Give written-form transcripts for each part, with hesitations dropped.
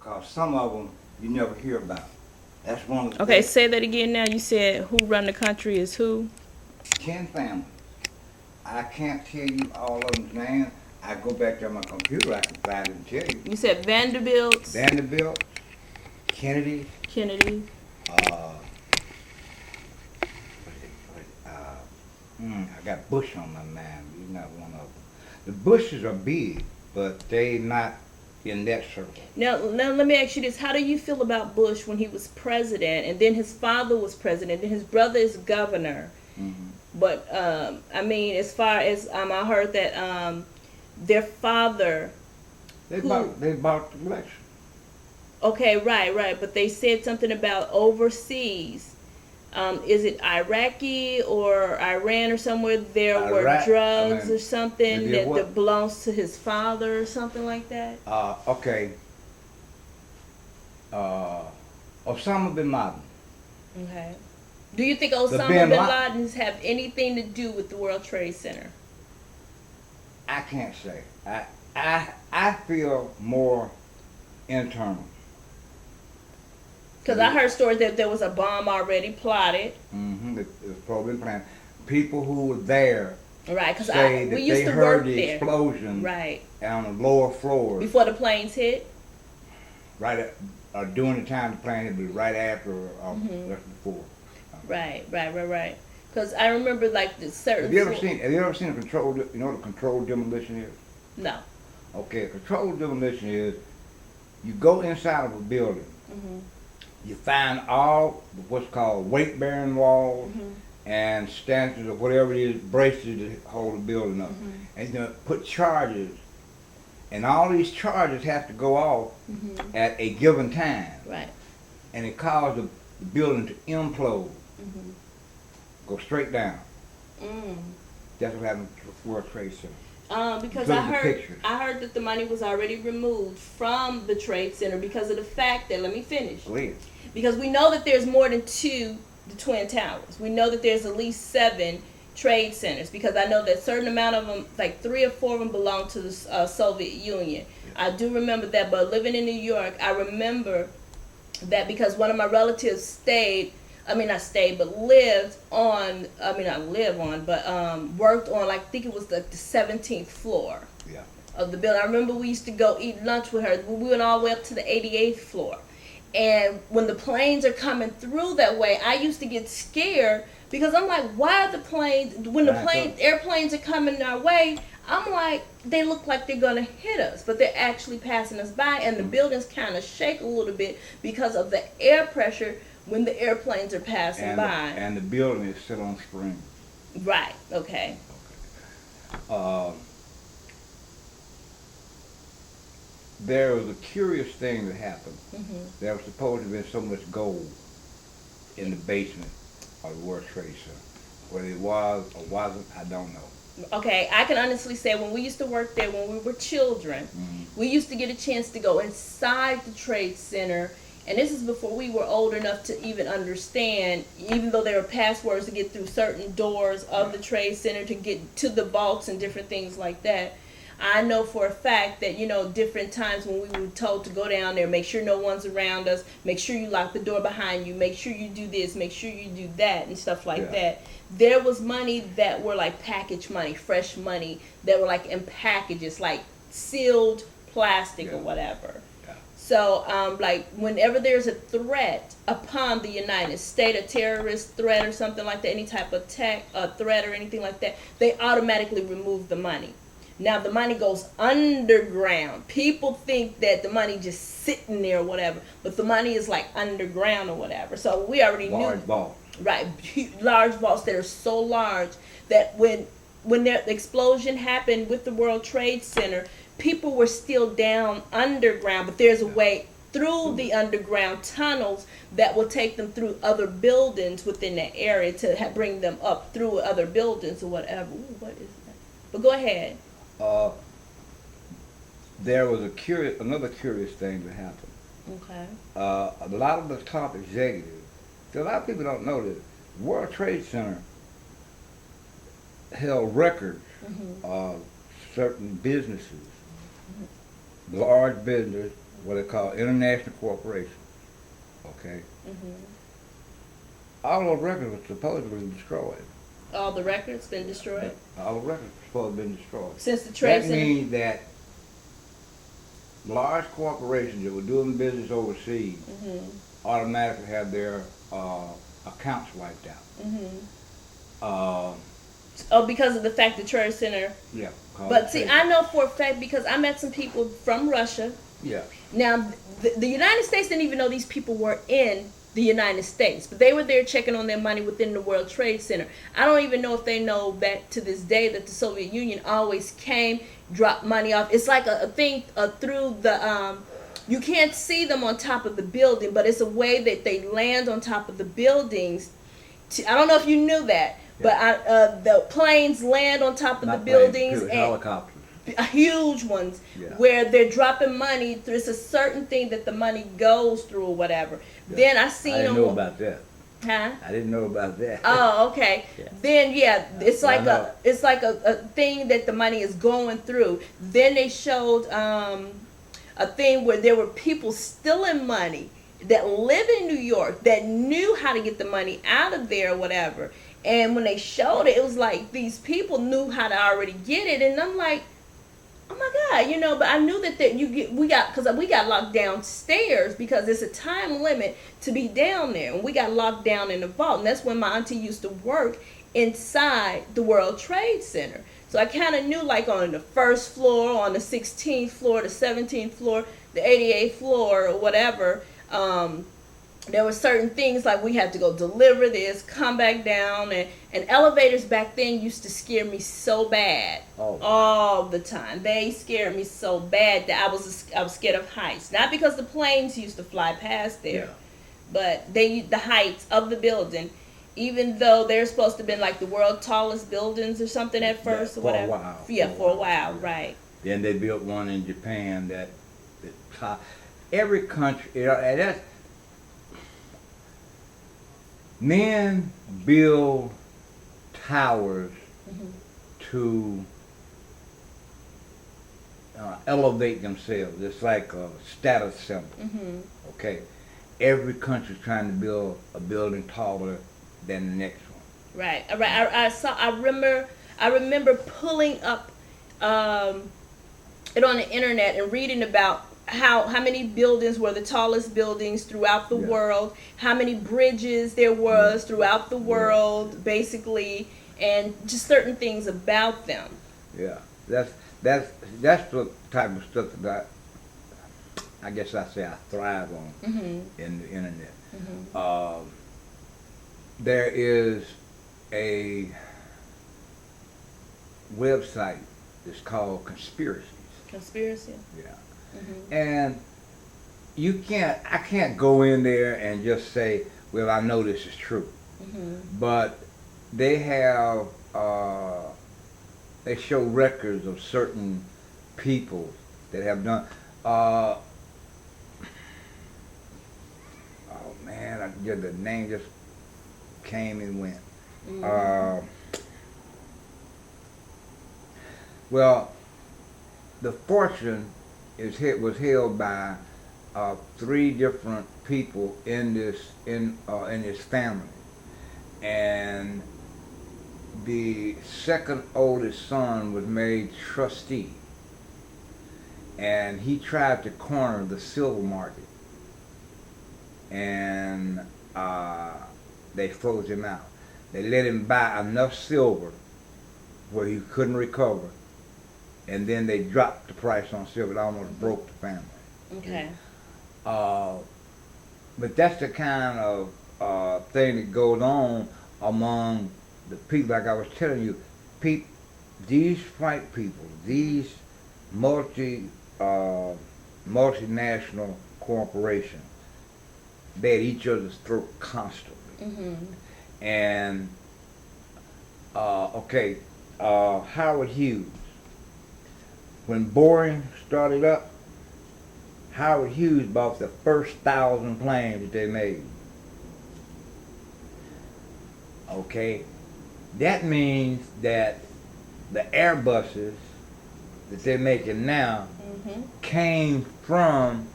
Because some of them you never hear about. That's one of the Okay, things. say that again now. You said who run the country is who? 10 families. I can't tell you all of them's names. I go back to my computer, I can find it and tell you. You said Vanderbilt's, Vanderbilt, Kennedy, Kennedy. uh, I got Bush on my mind. He's not one of them. The Bushes are big, but they not in that circle. Now, let me ask you this: how do you feel about Bush when he was president, and then his father was president, and his brother is governor? Mm-hmm. But I mean, as far as I heard that their father, They bought the election. okay, right, but they said something about overseas. Is it Iraqi or Iran or somewhere there were Iraq, drugs or something they did what? that belongs to his father or something like that? Okay. Osama bin Laden. Okay. Do you think The Osama bin Laden's have anything to do with the World Trade Center? I can't say. I feel more internal. Because I heard stories that there was a bomb already plotted. Mm-hmm. It was probably planned. People who were there Right, because say we that used they to heard work the there. explosion Right. on the lower floors. Before the planes hit? Right during the time the plane hit, but right after or just before. Right. Because I remember like the certain. Have you ever seen a controlled? You know what a controlled demolition is? No. Okay, a controlled demolition is you go inside of a building. Mm-hmm. You find all what's called weight-bearing walls and stanchions or whatever it is, braces to hold the building up. And you put charges, and all these charges have to go off at a given time. Right. And it causes the building to implode, Mm-hmm. go straight down. Mm. That's what happened to the World Trade Center. Because Look at the pictures. I heard that the money was already removed from the Trade Center because of the fact that, let me finish. Please. Because we know that there's more than the Twin Towers. We know that there's at least 7 trade centers because I know that a certain amount of them, like 3 or 4 of them, belong to the Soviet Union. I do remember that, but living in New York, I remember that because one of my relatives lived on, not live on, but worked on, like, I think it was the 17th floor of the building. I remember we used to go eat lunch with her. We went all the way up to the 88th floor. And when the planes are coming through that way, I used to get scared because I'm like, why are the planes, when airplanes are coming our way, I'm like, they look like they're going to hit us, but they're actually passing us by, and the buildings kind of shake a little bit because of the air pressure when the airplanes are passing by. And the building is set on springs. Right, okay. There was a curious thing that happened. There was supposed to have been so much gold in the basement of the World Trade Center. Whether it was or wasn't, I don't know. Okay, I can honestly say when we used to work there when we were children, we used to get a chance to go inside the Trade Center, and this is before we were old enough to even understand, even though there were passwords to get through certain doors of the Trade Center to get to the vaults and different things like that. I know for a fact that, different times when we were told to go down there, make sure no one's around us, make sure you lock the door behind you, make sure you do this, make sure you do that, and stuff like that. There was money that were like packaged money, fresh money, that were like in packages, like sealed plastic or whatever. So, like, whenever there's a threat upon the United States, a terrorist threat or something like that, any type of threat or anything like that, they automatically remove the money. Now, the money goes underground. People think that the money just sitting there or whatever, but the money is like underground or whatever. So we already knew. Large vaults. Right, large vaults that are so large that when the explosion happened with the World Trade Center, people were still down underground, but there's a way through the underground tunnels that will take them through other buildings within that area to bring them up through other buildings or whatever. Ooh, what is that? But go ahead. There was another curious thing that happened. Okay. A lot of the top executives, a lot of people don't know this, the World Trade Center held records of certain businesses, large business, what they call international corporations. Okay. All those records were supposedly destroyed. All the records been destroyed All the records were supposed to have been destroyed. since the trade That center. means that large corporations that were doing business overseas automatically have their accounts wiped out. Oh, because of the fact the trade center. Yeah. But see, I know for a fact because I met some people from Russia. Yeah. Now, the United States didn't even know these people were in the United States, but they were there checking on their money within the World Trade Center. I don't even know if they know that to this day that the Soviet Union always came, dropped money off. It's like a thing through the, you can't see them on top of the building, but it's a way that they land on top of the buildings. I don't know if you knew that, but the planes land on top of the buildings. Planes, helicopters. Huge ones, where they're dropping money. There's a certain thing that the money goes through or whatever. Yeah. Then I didn't know about that. Huh? I didn't know about that. Oh, okay. Then it's like a thing that the money is going through. Then they showed a thing where there were people stealing money that live in New York that knew how to get the money out of there or whatever. And when they showed it, it was like these people knew how to already get it, and I'm like, oh my God, but I knew that we got locked downstairs because there's a time limit to be down there, and we got locked down in the vault, and that's when my auntie used to work inside the World Trade Center. So I kind of knew, like, on the first floor, on the 16th floor, the 17th floor, the 88th floor, or whatever, there were certain things like we had to go deliver this, come back down, and elevators back then used to scare me so bad all the time. They scared me so bad that I was scared of heights. Not because the planes used to fly past there, but the heights of the building. Even though they're supposed to have been like the world's tallest buildings or something at first, or whatever. For a while, right. Then they built one in Japan that every country, and that's. Men build towers to elevate themselves. It's like a status symbol. Okay, every country's trying to build a building taller than the next one. Right. I remember pulling up it on the internet and reading about how many buildings were the tallest buildings throughout the world, how many bridges there was throughout the world, basically, and just certain things about them. Yeah, that's the type of stuff that I guess I thrive on in the internet. There is a website that's called Conspiracies. Conspiracy? Yeah. And I can't go in there and just say, well, I know this is true. But they have, they show records of certain people that have done, oh man, the name just came and went. Well, the fortune was held by 3 different people in this family, and the second oldest son was made trustee, and he tried to corner the silver market, and they froze him out. They let him buy enough silver where he couldn't recover, and then they dropped the price on silver. It almost broke the family. Okay. But that's the kind of thing that goes on among the people. Like I was telling you, these white people, these multinational corporations, they at each other's throat constantly. And Howard Hughes. When Boeing started up, Howard Hughes bought the first 1,000 planes that they made. Okay, that means that the Airbuses that they're making now came from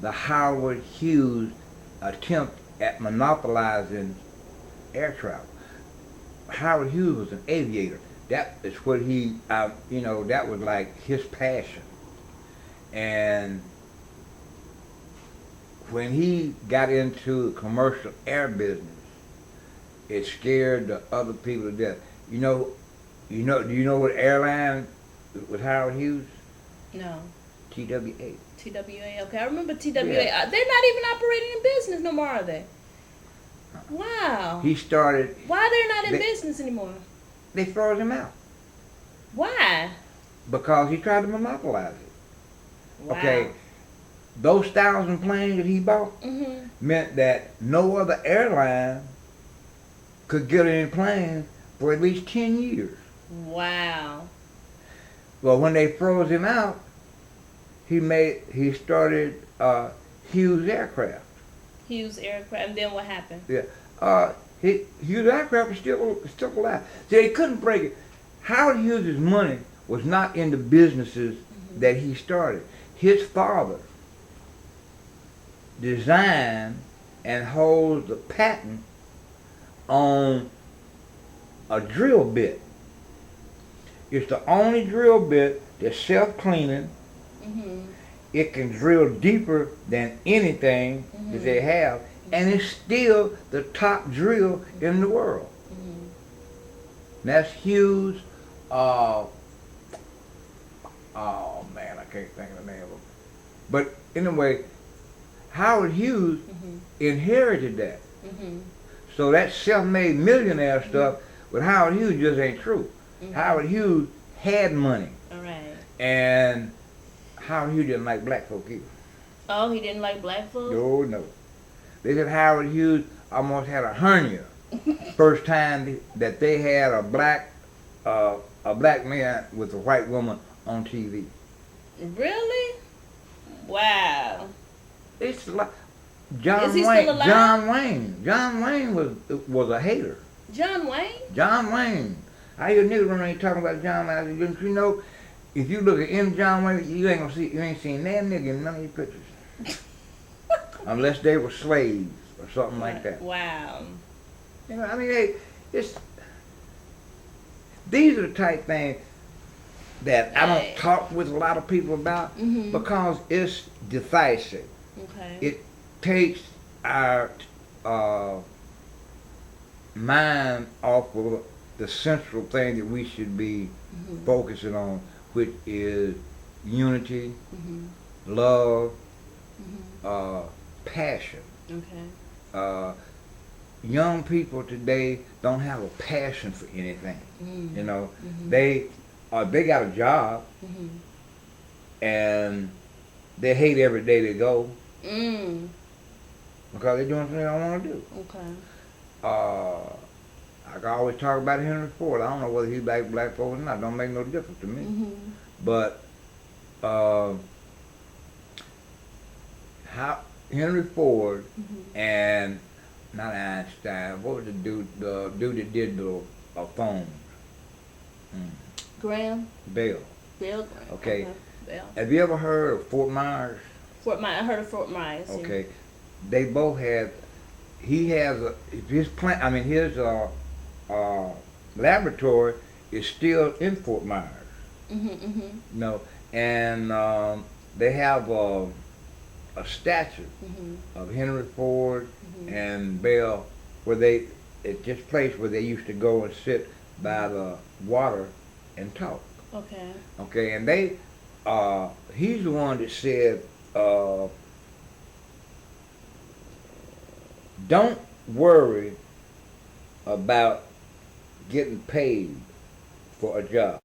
the Howard Hughes attempt at monopolizing air travel. Howard Hughes was an aviator. That is what he, that was like his passion. And when he got into the commercial air business, it scared the other people to death. Do you know what airline was Howard Hughes? No. TWA. TWA. Okay, I remember TWA. Yeah. They're not even operating in business no more, are they? Wow. He started. Why they're not in business anymore? They froze him out Why? because he tried to monopolize it. Wow. Okay, those 1,000 planes that he bought meant that no other airline could get any planes for at least 10 years. Wow. Well, when they froze him out, he started Hughes Aircraft. Hughes Aircraft. And then what happened? Yeah. Hughes Aircraft is still alive. See, they couldn't break it. Howard Hughes' money was not in the businesses that he started. His father designed and holds the patent on a drill bit. It's the only drill bit that's self-cleaning. It can drill deeper than anything that they have, and it's still the top drill in the world. That's Hughes. Oh man, I can't think of the name of it. But anyway, Howard Hughes inherited that. So that self-made millionaire stuff with Howard Hughes just ain't true. Howard Hughes had money. All right. And Howard Hughes didn't like black folk either. Oh, he didn't like black folks? No. They said Howard Hughes almost had a hernia first time that they had a black man with a white woman on TV. Really? Wow. It's like Is he still alive? John Wayne was a hater. John Wayne? John Wayne. I hear niggas when they talking about John Wayne. You know, if you look at any John Wayne, you ain't seen that nigga in none of your pictures, unless they were slaves or something like that. Wow. I mean, these are the type things that I don't talk with a lot of people about because it's decisive. Okay. It takes our mind off of the central thing that we should be focusing on, which is unity, love, passion. Okay. Young people today don't have a passion for anything. They got a job and they hate every day they go because they're doing something they don't want to do. Okay. I can always talk about Henry Ford. I don't know whether he likes black folks or not. Don't make no difference to me. But how Henry Ford and not Einstein. What was the dude that did the phones? Graham? Bell. Bell Graham. Okay. Bell. Have you ever heard of Fort Myers? Fort Myers. I heard of Fort Myers. Okay. They both had. He has his plant. I mean, his laboratory is still in Fort Myers. And they have a statue of Henry Ford and Bell, it's this place where they used to go and sit by the water and talk. Okay. Okay, and he's the one that said, don't worry about getting paid for a job.